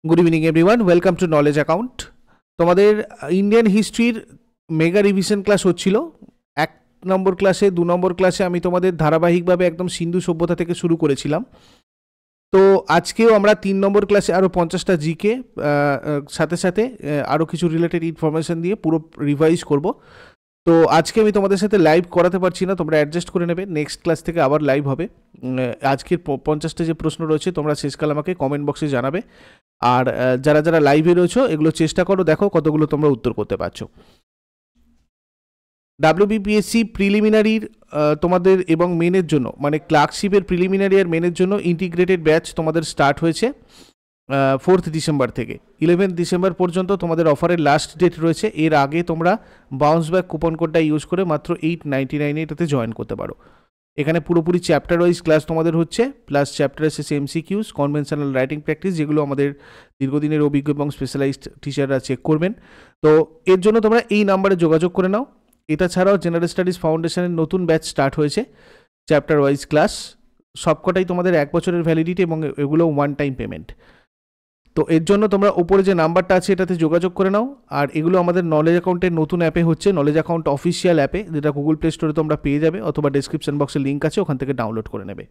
Good evening everyone, welcome to knowledge account. তোমাদের Indian হিস্ট্রির mega revision class হচ্ছিল। 1 নম্বর ক্লাসে 2 নম্বর ক্লাসে আমি তোমাদের ধারাবাহিকভাবে একদম সিন্ধু সভ্যতা থেকে শুরু করেছিলাম। তো আজকেও আমরা 3 নম্বর ক্লাসে আরও 50টা জিকে সাথে সাথে আরও কিছু রিলেটেড ইনফরমেশান দিয়ে পুরো রিভাইজ করব। তো আজকে আমি তোমাদের সাথে লাইভ করাতে পারছি না, তোমরা অ্যাডজাস্ট করে নেবে, নেক্সট ক্লাস থেকে আবার লাইভ হবে। আজকের 50টা যে প্রশ্ন রয়েছে তোমরা শেষকাল আমাকে কমেন্ট বক্সে জানাবে। আর যারা যারা লাইভে রয়েছো এগুলো চেষ্টা করো, দেখো কতগুলো তোমরা উত্তর করতে পারছো। ডাব্লিউবিপিএসসি প্রিলিমিনারির তোমাদের এবং মেনের জন্য, মানে ক্লার্কশিপের প্রিলিমিনারি আর মেনের জন্য ইন্টিগ্রেটেড ব্যাচ তোমাদের স্টার্ট হয়েছে 4 ডিসেম্বর থেকে 11 ডিসেম্বর পর্যন্ত তোমাদের অফারের লাস্ট ডেট রয়েছে। এর আগে তোমরা বাউন্স ব্যাক কুপন কোডটা ইউজ করে মাত্র 899 এটাতে জয়েন করতে পারো। এখানে পুরোপুরি চ্যাপ্টার ওয়াইজ ক্লাস তোমাদের হচ্ছে, প্লাস চ্যাপ্টার শেষে এমসিকিউস, কনভেনশনাল রাইটিং প্র্যাকটিস, যেগুলো আমাদের দীর্ঘদিনের অভিজ্ঞ এবং স্পেশালাইজড টিচাররা চেক করবেন। তো এর জন্য তোমরা এই নাম্বারে যোগাযোগ করে নাও। এটা ছাড়াও জেনারেল স্টাডিজ ফাউন্ডেশনের নতুন ব্যাচ স্টার্ট হয়েছে, চ্যাপ্টার ওয়াইজ ক্লাস, সবকটাই তোমাদের 1 বছরের ভ্যালিডিটি এবং এগুলো ওয়ান টাইম পেমেন্ট। তো এর জন্য তোমরা ওপরে যে নাম্বারটা আছে এটাতে যোগাযোগ করে নাও। আর এগুলো আমাদের নলেজ অ্যাকাউন্টের নতুন অ্যাপে হচ্ছে, নলেজ অ্যাকাউন্ট অফিসিয়াল অ্যাপে, যেটা গুগল প্লে স্টোরে তোমরা পেয়ে যাবে, অথবা ডেসক্রিপশন বক্সে লিঙ্ক আছে, ওখান থেকে ডাউনলোড করে নেবে।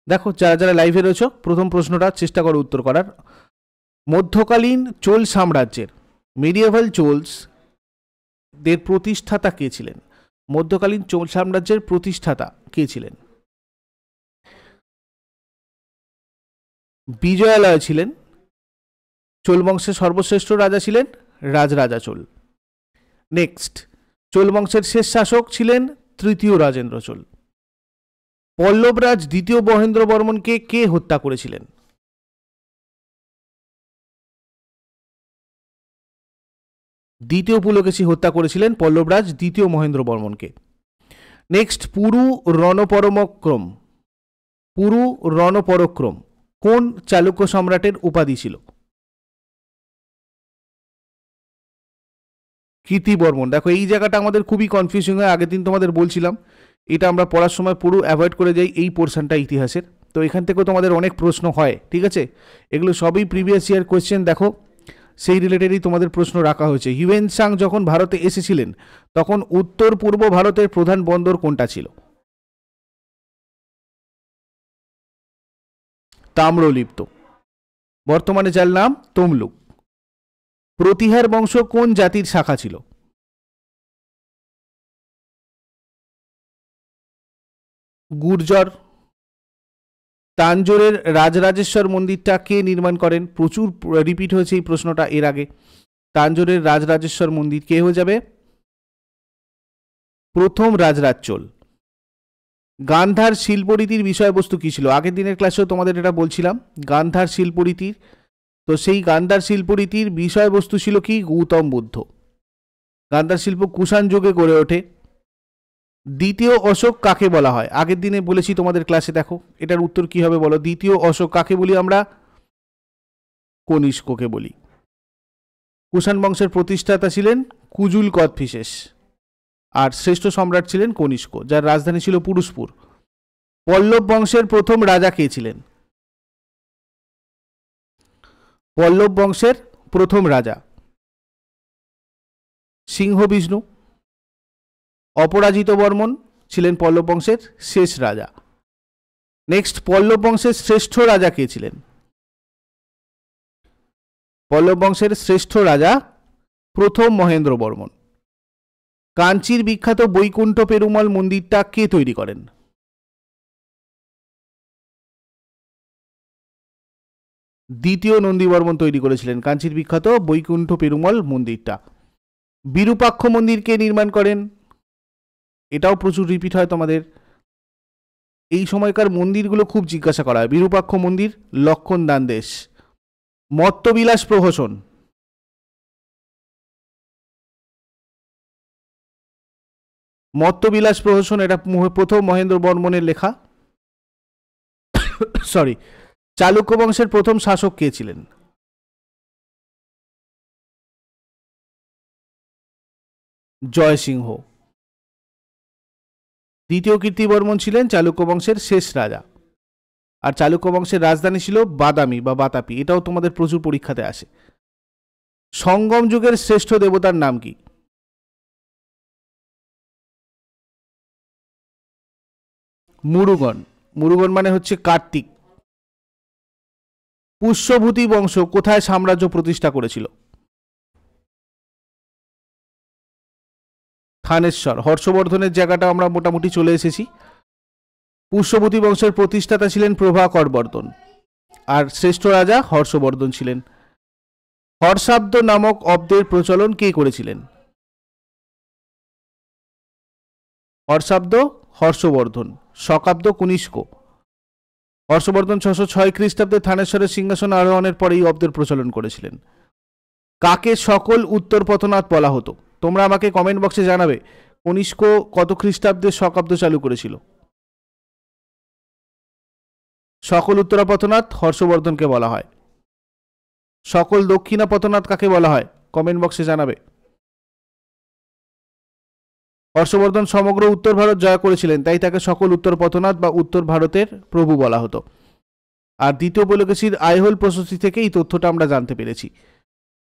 দেখো যারা যারা লাইভে রয়েছো, প্রথম প্রশ্নটা চেষ্টা করো উত্তর করার। মধ্যকালীন চোল সাম্রাজ্যের, মিডিয়েভাল চোলস দের প্রতিষ্ঠাতা কে ছিলেন? মধ্যকালীন চোল সাম্রাজ্যের প্রতিষ্ঠাতা কে ছিলেন? বিজয়ালয় ছিলেন। চোল বংশের সর্বশ্রেষ্ঠ রাজা ছিলেন রাজরাজা চোল। নেক্সট, চোল বংশের শেষ শাসক ছিলেন তৃতীয় রাজেন্দ্র চোল। পল্লবরাজ দ্বিতীয় মহেন্দ্র বর্মনকে কে হত্যা করেছিলেন? দ্বিতীয় পুলকেশী হত্যা করেছিলেন পল্লবরাজ দ্বিতীয় মহেন্দ্র বর্মনকে। নেক্সট, পুরু রণপরাক্রম কোন চালুক্য সম্রাটের উপাধি ছিল? কীর্তিবর্মন। দেখো এই জায়গাটা আমাদের খুবই কনফিউজিং হয়, আগের দিন তোমাদের বলছিলাম, এটা আমরা পড়ার সময় পুরো অ্যাভয়েড করে যাই এই পোর্শনটা ইতিহাসের। তো এখান থেকেও তোমাদের অনেক প্রশ্ন হয়, ঠিক আছে? এগুলো সবই প্রিভিয়াস ইয়ার কোয়েশ্চেন, দেখো সেই রিলেটেডই তোমাদের প্রশ্ন রাখা হয়েছে। হিউয়েন সাং যখন ভারতে এসেছিলেন তখন উত্তর পূর্ব ভারতের প্রধান বন্দর কোনটা ছিল? তাম্রলিপ্ত, বর্তমানে যার নাম তমলুক। প্রতিহার বংশ কোন জাতির শাখা ছিল? গুর্জর। তাঞ্জোরের রাজরাজেশ্বর মন্দিরটা কে নির্মাণ করেন? প্রচুর রিপিট হয়েছে এই প্রশ্নটা এর আগে। তাঞ্জোরের রাজরাজেশ্বর মন্দির কে হয়ে যাবে? প্রথম রাজরাজ চোল। গান্ধার শিল্পরীতির বিষয়বস্তু কী ছিল? আগের দিনের ক্লাসেও তোমাদের এটা বলছিলাম, গান্ধার শিল্পরীতির। তো সেই গান্ধার শিল্পরীতির বিষয়বস্তু ছিল কি? গৌতম বুদ্ধ। গান্ধার শিল্প কুষাণ যুগে গড়ে ওঠে। দ্বিতীয় অশোক কাকে বলা হয়? আগের দিনে বলেছি তোমাদের ক্লাসে, দেখো এটার উত্তর কি হবে বলো। দ্বিতীয় অশোক কাকে বলি আমরা? কনিষ্ককে বলি। কুষাণ বংশের প্রতিষ্ঠাতা ছিলেন কুজুল কদফিসেস, আর শ্রেষ্ঠ সম্রাট ছিলেন কনিষ্ক, যার রাজধানী ছিল পুরুষপুর। পল্লব বংশের প্রথম রাজা কে ছিলেন? পল্লব বংশের প্রথম রাজা সিংহ বিষ্ণু। অপরাজিত বর্মন ছিলেন পল্লব বংশের শেষ রাজা। নেক্সট, পল্লব বংশের শ্রেষ্ঠ রাজা কে ছিলেন? পল্লব বংশের শ্রেষ্ঠ রাজা প্রথম মহেন্দ্র বর্মন। কাঞ্চির বিখ্যাত বৈকুণ্ঠ পেরুমল মন্দিরটা কে তৈরি করেন? দ্বিতীয় নন্দীবর্মন তৈরি করেছিলেন কাঞ্চির বিখ্যাত বৈকুণ্ঠ পেরুমল মন্দিরটা। বিরূপাক্ষ মন্দির কে নির্মাণ করেন? এটাও প্রচুর রিপিট হয় তোমাদের। এই সময়কার মন্দিরগুলো খুব জিজ্ঞাসা করা হয়। বিরূপাক্ষ মন্দির লক্ষণ দান দেশ। মত্তবিলাস প্রহসন, মত্তবিলাস প্রহসন এটা প্রথম মহেন্দ্র বর্মনের লেখা। সরি, চালুক্য বংশের প্রথম শাসক কে ছিলেন? জয়সিংহ। দ্বিতীয় কীর্তিবর্মন ছিলেন চালুক্য বংশের শেষ রাজা, আর চালুক্য বংশের রাজধানী ছিল বাদামি বা বাতাপি। এটাও তোমাদের প্রচুর পরীক্ষাতে আসে। সঙ্গম যুগের শ্রেষ্ঠ দেবতার নাম কি? মুরুগন। মুরুগন মানে হচ্ছে কার্তিক। পুষ্যভূতি বংশ কোথায় সাম্রাজ্য প্রতিষ্ঠা করেছিল? থানেশ্বর। হর্ষবর্ধনের জায়গাটা আমরা মোটামুটি চলে এসেছি। পুষ্যভূতি বংশের প্রতিষ্ঠাতা ছিলেন প্রভাকর বর্ধন, আর শ্রেষ্ঠ রাজা হর্ষবর্ধন ছিলেন। হর্ষাব্দ নামক অব্দের প্রচলন কে করেছিলেন? হর্ষাব্দ হর্ষবর্ধন, শকাব্দ কনিষ্ক। হর্ষবর্ধন 606 খ্রিস্টাব্দে থানেশ্বরের সিংহাসন আরোহণের পরে এই অব্দের প্রচলন করেছিলেন। কাকে সকল উত্তর পথনাথ বলা হতো? তোমরা আমাকে কমেন্ট বক্সে জানাবে কনিষ্ক কত খ্রিস্টাব্দে শকাব্দ চালু করেছিল। সকল উত্তরা পথনাথ হর্ষবর্ধনকে বলা হয়। সকল দক্ষিণা পথনাথ কাকে বলা হয়? কমেন্ট বক্সে জানাবে। হর্ষবর্ধন সমগ্র উত্তর ভারত জয় করেছিলেন, তাই তাকে সকল উত্তর পথনাথ বা উত্তর ভারতের প্রভু বলা হতো। আর দ্বিতীয় পুলকেশীর আইহোল প্রশস্তি থেকে এই তথ্যটা আমরা জানতে পেরেছি।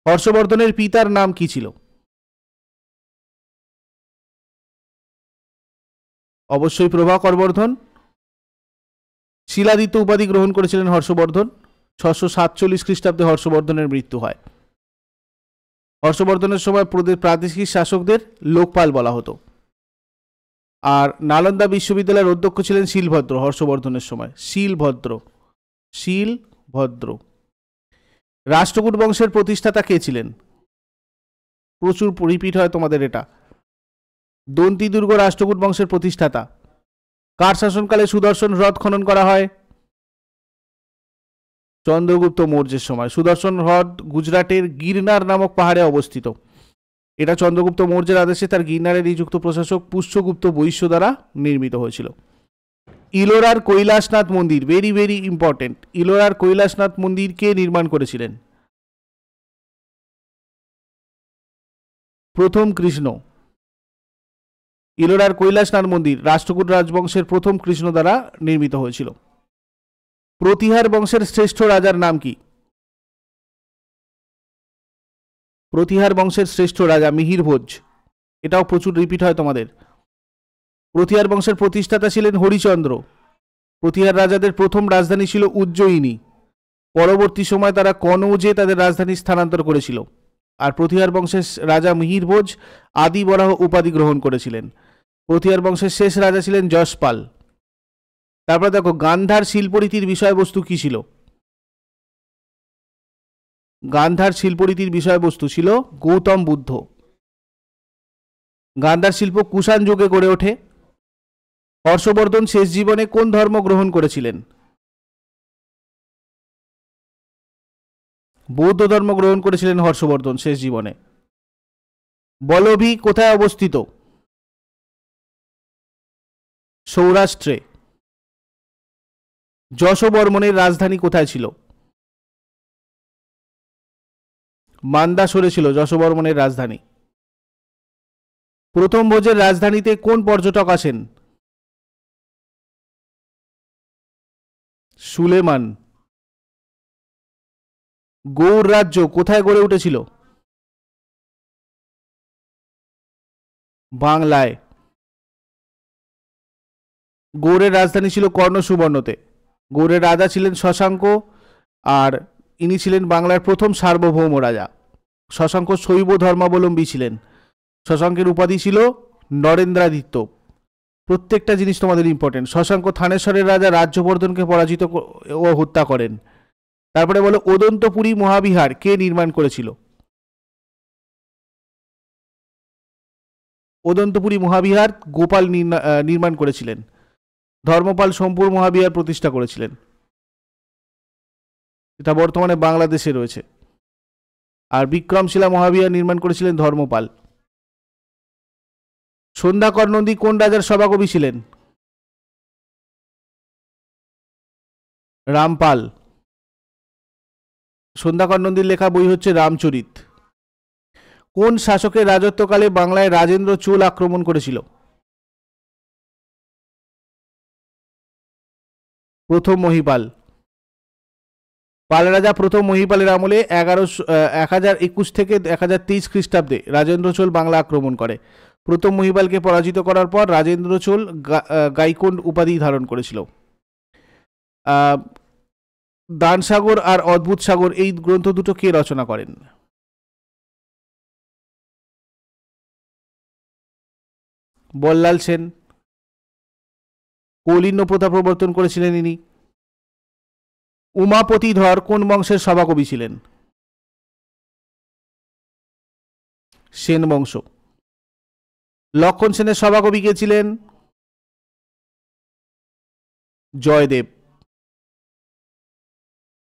হর্ষবর্ধনের পিতার নাম কি ছিল? অবশ্যই প্রভাকর বর্ধন। শিলাদিত্য উপাধি গ্রহণ করেছিলেন হর্ষবর্ধন। 647 খ্রিস্টাব্দে হর্ষবর্ধনের মৃত্যু হয়। হর্ষবর্ধনের সময় প্রাদেশিক শাসকদের লোকপাল বলা হতো। আর নালন্দা বিশ্ববিদ্যালয়ের অধ্যক্ষ ছিলেন শিলভদ্র হর্ষবর্ধনের সময়। শিলভদ্র। রাষ্ট্রকূট বংশের প্রতিষ্ঠাতা কে ছিলেন? প্রচুর রিপিট হয় তোমাদের এটা। দন্তি দুর্গ রাষ্ট্রকূট বংশের প্রতিষ্ঠাতা। কার শাসনকালে সুদর্শন হ্রদ খনন করা হয়? চন্দ্রগুপ্ত মৌর্যের সময়। সুদর্শন হ্রদ গুজরাটের গিরনার নামক পাহাড়ে অবস্থিত। এটা চন্দ্রগুপ্ত মৌর্যের আদেশে তার গিরনারে নিযুক্ত প্রশাসক পুষ্যগুপ্ত বৈশ্য দ্বারা নির্মিত হয়েছিল। ইলোরার কৈলাসনাথ মন্দির, ভেরি ভেরি ইম্পর্টেন্ট। ইলোরার কৈলাসনাথ মন্দির কে নির্মাণ করেছিলেন? প্রথম কৃষ্ণ। ইলোরার কৈলাসনাথ মন্দির রাষ্ট্রকূট রাজবংশের প্রথম কৃষ্ণ দ্বারা নির্মিত হয়েছিল। প্রতিহার বংশের শ্রেষ্ঠ রাজার নাম কি? প্রতিহার বংশের শ্রেষ্ঠ রাজা মিহির ভোজ। এটাও প্রচুর রিপিট হয় তোমাদের। প্রতিহার বংশের প্রতিষ্ঠাতা ছিলেন হরিচন্দ্র। প্রতিহার রাজাদের প্রথম রাজধানী ছিল উজ্জয়িনী। পরবর্তী সময় তারা কনৌজে তাদের রাজধানী স্থানান্তর করেছিল। আর প্রতিহার বংশের রাজা মিহির ভোজ আদি বরাহ উপাধি গ্রহণ করেছিলেন। প্রতিহার বংশের শেষ রাজা ছিলেন যশপাল। তারপরে দেখো গান্ধার শিল্পরীতির বিষয়বস্তু কি ছিল? গান্ধার শিল্পরীতির বিষয়বস্তু ছিল গৌতম বুদ্ধ। গান্ধার শিল্প কুষাণ যুগে গড়ে ওঠে। হর্ষবর্ধন শেষ জীবনে কোন ধর্ম গ্রহণ করেছিলেন? বৌদ্ধ ধর্ম গ্রহণ করেছিলেন হর্ষবর্ধন শেষ জীবনে। বলভী কোথায় অবস্থিত? সৌরাষ্ট্রে। যশোবর্মনের রাজধানী কোথায় ছিল? মান্দাসোরে ছিল যশোবর্মনের রাজধানী। প্রথম ভোজের রাজধানীতে কোন পর্যটক আসেন? সুলেমান। গৌড় রাজ্য কোথায় গড়ে উঠেছিল? বাংলায়। গৌড়ের রাজধানী ছিল কর্ণ সুবর্ণতে। গৌড়ের রাজা ছিলেন শশাঙ্ক, আর ইনি ছিলেন বাংলার প্রথম সার্বভৌম রাজা। শশাঙ্ক শৈব ধর্মাবলম্বী ছিলেন। শশাঙ্কের উপাধি ছিল নরেন্দ্রাদিত্য। প্রত্যেকটা জিনিস তোমাদের ইম্পর্টেন্ট। শশাঙ্ক থানেশ্বরের রাজা রাজ্যবর্ধনকে পরাজিত ও হত্যা করেন। তারপরে বলো ওদন্তপুরী মহাবিহার কে নির্মাণ করেছিল? ওদন্তপুরী মহাবিহার গোপাল নির্মাণ করেছিলেন। ধর্মপাল সোমপুর মহাবিহার প্রতিষ্ঠা করেছিলেন। এটা বর্তমানে বাংলাদেশে রয়েছে। আর বিক্রমশিলা মহাবিহার নির্মাণ করেছিলেন ধর্মপাল। সন্ধ্যাকর নন্দী কোন রাজার সভাকবি ছিলেন? রামপাল। সন্ধ্যাকর নন্দীর লেখা বই হচ্ছে রামচরিত। কোন শাসকের রাজত্বকালে বাংলায় রাজেন্দ্র চোল আক্রমণ করেছিল? প্রথম মহিপাল। পাল রাজা প্রথম মহিপালের আমলে 1021 থেকে 1023 খ্রিস্টাব্দে রাজেন্দ্র চোল বাংলা আক্রমণ করে। প্রথম মহিপালকে পরাজিত করার পর রাজেন্দ্র চোল গাইকোন্ড উপাধি ধারণ করেছিল। দানসাগর আর অদ্ভুত সাগর এই গ্রন্থ দুটো কে রচনা করেন? বল্লাল সেন। কৌলিন্য প্রথা প্রবর্তন করেছিলেন ইনি। উমাপতি ধর কোন বংশের সভাকবি ছিলেন? সেন বংশ। লক্ষণ সেনের সভাকবি কে ছিলেন? জয়দেব।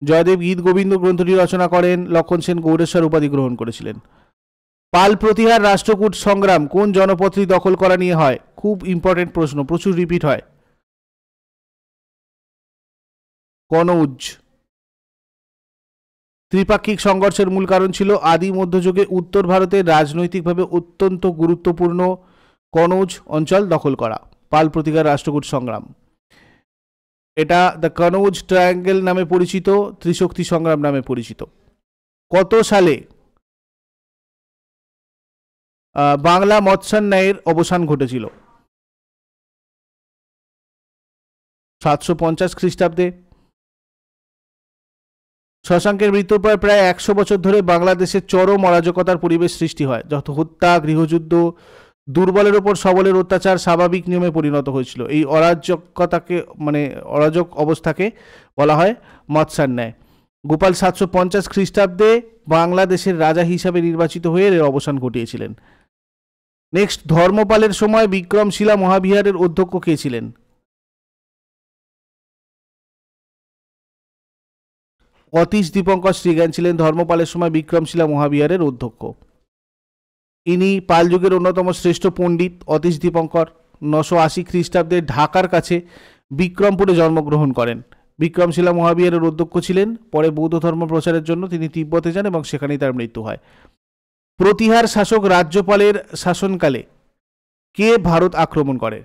জয়দেব গীত গোবিন্দ গ্রন্থটি রচনা করেন। লক্ষণ সেন গৌরেশ্বর উপাধি গ্রহণ করেছিলেন। পাল প্রতিহার রাষ্ট্রকূট সংগ্রাম কোন জনপদটি দখল করা নিয়ে হয়? খুব ইম্পর্টেন্ট প্রশ্ন, প্রচুর রিপিট হয়। কনৌজ। ত্রিপাক্ষিক সংঘর্ষের মূল কারণ ছিল আদি মধ্যযুগে উত্তর ভারতের রাজনৈতিকভাবে অত্যন্ত গুরুত্বপূর্ণ কনৌজ অঞ্চল দখল করা। পাল প্রতিহার রাষ্ট্রকূট সংগ্রাম, এটা দ্য কনৌজ ট্রায়াঙ্গেল নামে পরিচিত, ত্রিশক্তি সংগ্রাম নামে পরিচিত। কত সালে বাংলা মৎস্যান্যায়ের অবসান ঘটেছিল? 750 খ্রিস্টাব্দে। শশাঙ্কের মৃত্যুর পর প্রায় 100 বছর ধরে বাংলাদেশে চরম অরাজকতার পরিবেশ সৃষ্টি হয়। যত হত্যা, গৃহযুদ্ধ, দুর্বলের ওপর সবলের অত্যাচার স্বাভাবিক নিয়মে পরিণত হয়েছিল। এই অরাজকতাকে অরাজক অবস্থাকে বলা হয় মৎস্যান্যায়। গোপাল 750 খ্রিস্টাব্দে বাংলাদেশের রাজা হিসাবে নির্বাচিত হয়ে এর অবসান ঘটিয়েছিলেন। নেক্সট, ধর্মপালের সময় বিক্রমশিলা মহাবিহারের অধ্যক্ষ কে ছিলেন? অতীশ দীপঙ্কর শ্রীজ্ঞান ছিলেন ধর্মপালের সময় বিক্রমশিলা মহাবিহারের অধ্যক্ষ। ইনি পাল যুগের অন্যতম শ্রেষ্ঠ পণ্ডিত অতীশ দীপঙ্কর 980 খ্রিস্টাব্দে ঢাকার কাছে বিক্রমপুরে জন্মগ্রহণ করেন। বিক্রমশিলা মহাবিহারের অধ্যক্ষ ছিলেন। পরে বৌদ্ধ ধর্ম প্রচারের জন্য তিনি তিব্বতে যান এবং সেখানেই তার মৃত্যু হয়। প্রতিহার শাসক রাজ্যপালের শাসনকালে কে ভারত আক্রমণ করে?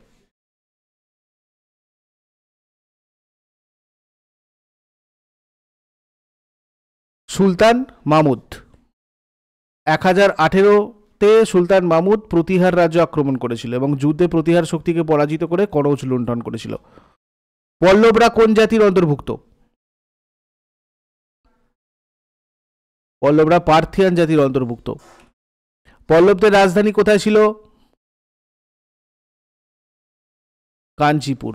সুলতান মাহমুদ। 1018-তে সুলতান মাহমুদ প্রতিহার রাজ্য আক্রমণ করেছিল এবং যুদ্ধে প্রতিহার শক্তিকে পরাজিত করে কনৌজ লুণ্ঠন করেছিল। পল্লবরা কোন জাতির অন্তর্ভুক্ত? পল্লবরা পার্থিয়ান জাতির অন্তর্ভুক্ত। পল্লবদের রাজধানী কোথায় ছিল? কাঞ্চিপুর।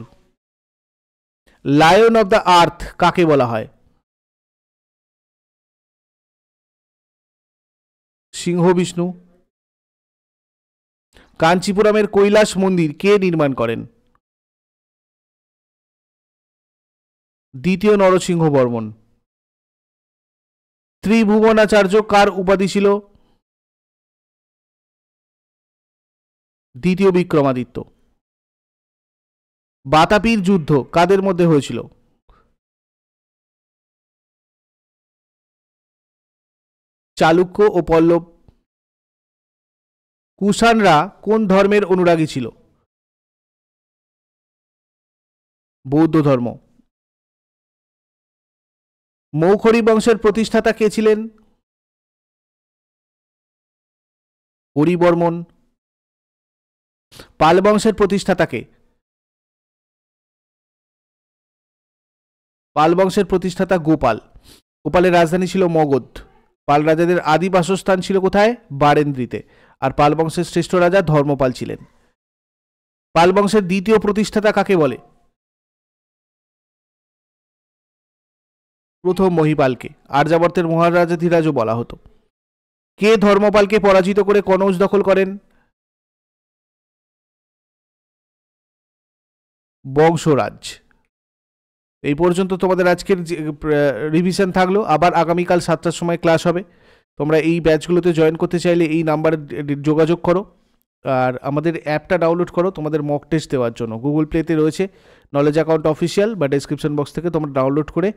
লায়ন অব দ্য আর্থ কাকে বলা হয়? সিংহ বিষ্ণু। কাঞ্চিপুরমের কৈলাস মন্দির কে নির্মাণ করেন? দ্বিতীয় নরসিংহ বর্মন। ত্রিভুবনাচার্য কার উপাধি ছিল? দ্বিতীয় বিক্রমাদিত্য। বাতাপির যুদ্ধ কাদের মধ্যে হয়েছিল? চালুক্য ও পল্লব। কুষাণরা কোন ধর্মের অনুরাগী ছিল? বৌদ্ধ ধর্ম। মৌখরী বংশের প্রতিষ্ঠাতা কে ছিলেন? হরিবর্মন। পাল বংশের প্রতিষ্ঠাতা কে? পাল বংশের প্রতিষ্ঠাতা গোপাল। গোপালের রাজধানী ছিল মগধ। পাল রাজাদের আদি বাসস্থান ছিল কোথায়? বারেন্দ্রীতে। আর পাল বংশের শ্রেষ্ঠ রাজা ধর্মপাল ছিলেন। পাল বংশের দ্বিতীয় প্রতিষ্ঠাতা কাকে বলে? প্রথম মহিপালকে। আর্যাবর্তের মহারাজাধিরাজও বলা হতো। কে ধর্মপালকে পরাজিত করে কনৌজ দখল করেন? বংশরাজ। এই পর্যন্ত তোমাদের আজকের রিভিশন থাকলো। আবার আগামীকাল 7টার সময় ক্লাস হবে। তোমরা এই ব্যাচগুলোতে জয়েন করতে চাইলে এই নাম্বারে যোগাযোগ করো আর আমাদের অ্যাপটা ডাউনলোড করো তোমাদের মক টেস্ট দেওয়ার জন্য। গুগল প্লেতে রয়েছে নলেজ অ্যাকাউন্ট অফিসিয়াল, বা ডেসক্রিপশন বক্স থেকে তোমরা ডাউনলোড করে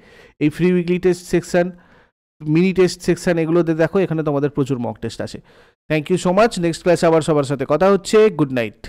এই free weekly test section, mini test section এগুলোতে দেখো, এখানে তোমাদের প্রচুর মক টেস্ট আছে। Thank you so much. Next ক্লাসে আবার সবার সাথে কথা হচ্ছে। Good night.